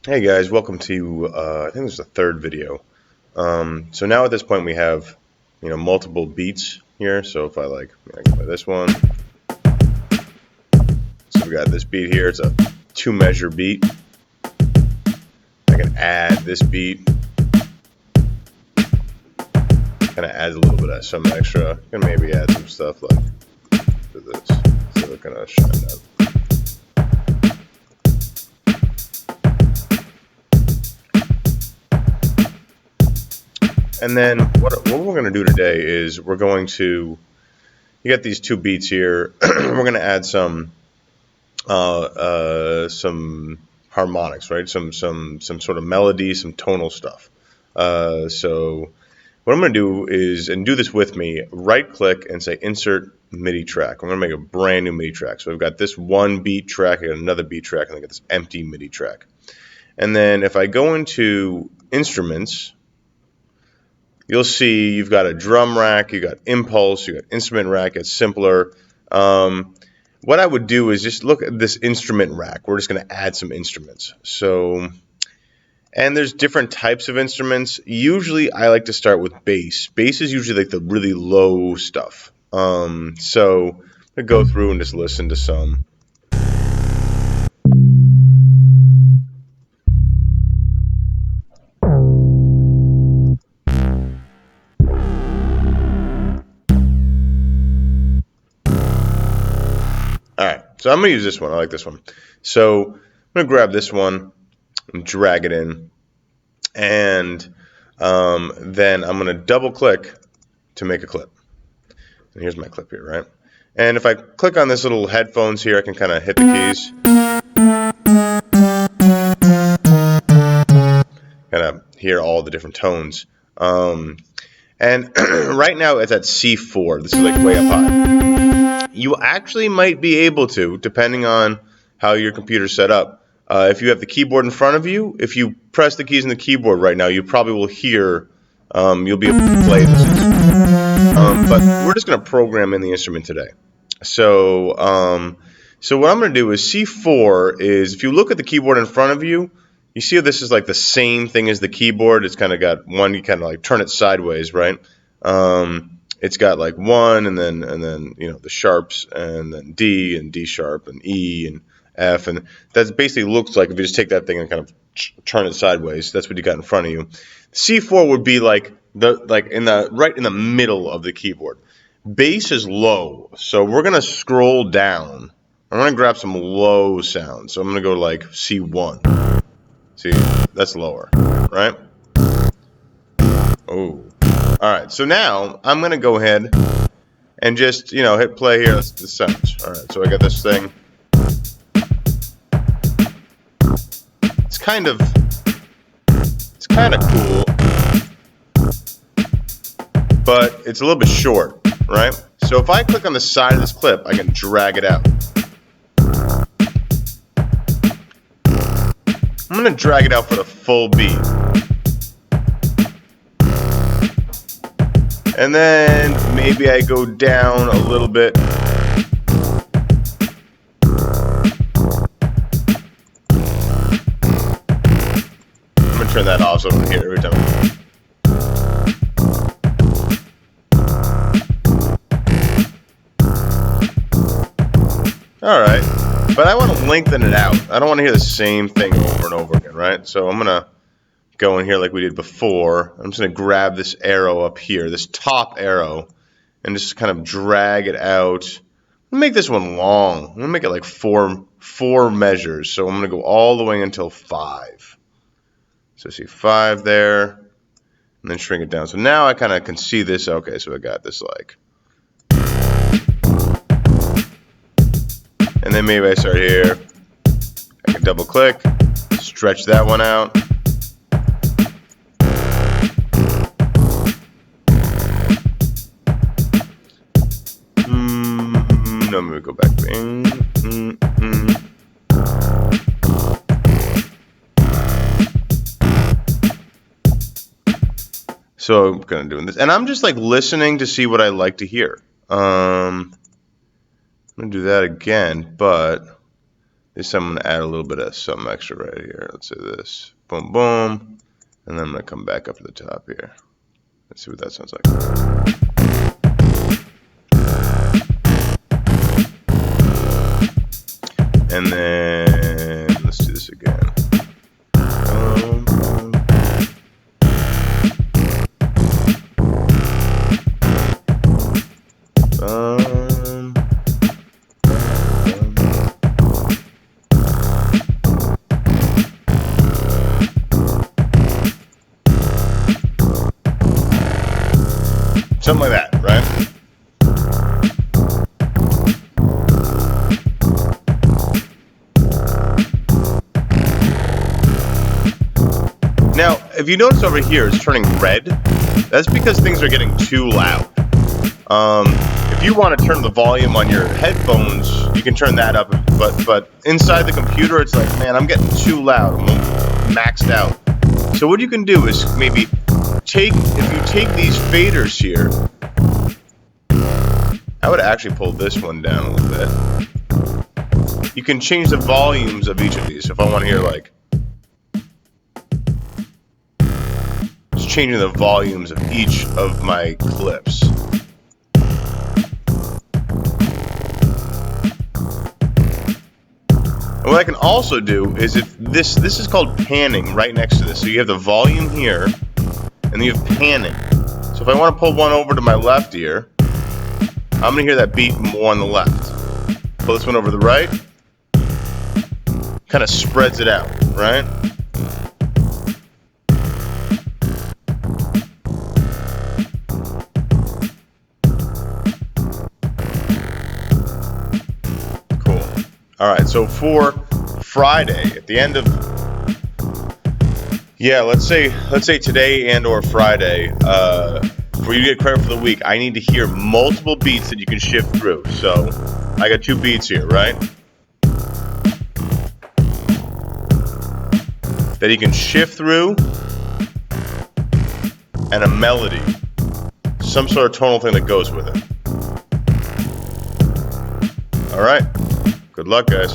Hey guys, welcome to I think this is the third video. So now at this point we have multiple beats here. So if I can play this one. So we got this beat here. It's a 2-measure beat. I can add this beat. Kind of adds a little bit of some extra. Can maybe add some stuff like to this. So we're gonna shine that. And then what we're going to do today is we're going to, you got these two beats here. We're going to add some harmonics, right? Some sort of melody, some tonal stuff. So what I'm going to do is, and do this with me, right click and say insert MIDI track. I'm going to make a brand new MIDI track. So I've got this one beat track, I got another beat track, and I got this empty MIDI track. And then if I go into instruments, you'll see you've got a drum rack, you got impulse, you got instrument rack. It's simpler. What I would do is just look at this instrument rack. We're just going to add some instruments. So, and there's different types of instruments. Usually I like to start with bass. Bass is usually like the really low stuff. So I go through and just listen to some. Alright, so I'm going to use this one. I like this one. So I'm going to grab this one and drag it in. And then I'm going to double click to make a clip. And here's my clip here, right? And if I click on this little headphones here, I can kind of hit the keys. Kind of hear all the different tones. And right now it's at C4. This is like way up high. You actually might be able to, depending on how your computer's set up. If you have the keyboard in front of you, if you press the keys on the keyboard right now, you probably will hear, you'll be able to play this instrument. But we're just going to program in the instrument today. So, so what I'm going to do is C4 is, if you look at the keyboard in front of you, you see how this is like the same thing as the keyboard. It's kind of got one, you kind of like turn it sideways, right? It's got like 1 and then the sharps and then D and D sharp and E and F, and that basically looks like, if you just take that thing and kind of turn it sideways, that's what you got in front of you. C4 would be like right in the middle of the keyboard. Bass is low, so we're gonna scroll down. I'm gonna grab some low sounds. So I'm gonna go to like C1. See, that's lower, right? Oh. Alright, so now I'm going to go ahead and just, hit play here. That's the sounds. Alright, so I got this thing. It's kind of cool, but it's a little bit short, right? So if I click on the side of this clip, I can drag it out. I'm going to drag it out for the full beat. And then maybe I go down a little bit. I'm going to turn that off so I don't hear it every time. Alright, but I want to lengthen it out. I don't want to hear the same thing over and over again, right? So I'm going to go in here like we did before. I'm just going to grab this arrow up here, this top arrow, and just kind of drag it out. I'm going to make this one long. I'm going to make it like four measures. So I'm going to go all the way until 5. So see 5 there, and then shrink it down. So now I kind of can see this. Okay, so I got this like. And then maybe I start here. I can double click, stretch that one out. No, I'm going to go back. So I'm kind of doing this. And I'm just like listening to see what I like to hear. I'm going to do that again, but This I'm going to add a little bit of something extra right here. Let's say this. Boom, boom. And then I'm going to come back up to the top here. Let's see what that sounds like. And then let's do this again. Something like that, right? Now, if you notice over here, it's turning red. That's because things are getting too loud. If you want to turn the volume on your headphones, you can turn that up. But inside the computer, it's like, man, I'm getting too loud. I'm maxed out. So what you can do is maybe if you take these faders here, I would actually pull this one down a little bit. You can change the volumes of each of these. So if I want to hear like, just changing the volumes of each of my clips. And what I can also do is if this is called panning right next to this. So you have the volume here, and then you have panning. So if I want to pull one over to my left ear, I'm going to hear that beat more on the left. Pull this one over to the right. Kind of spreads it out, right? Cool. All right, so for Friday, at the end of, yeah, let's say today and or Friday, for you to get credit for the week, I need to hear multiple beats that you can shift through. So I got 2 beats here, right? That you can shift through, and a melody. Some sort of tonal thing that goes with it. All right. Good luck, guys.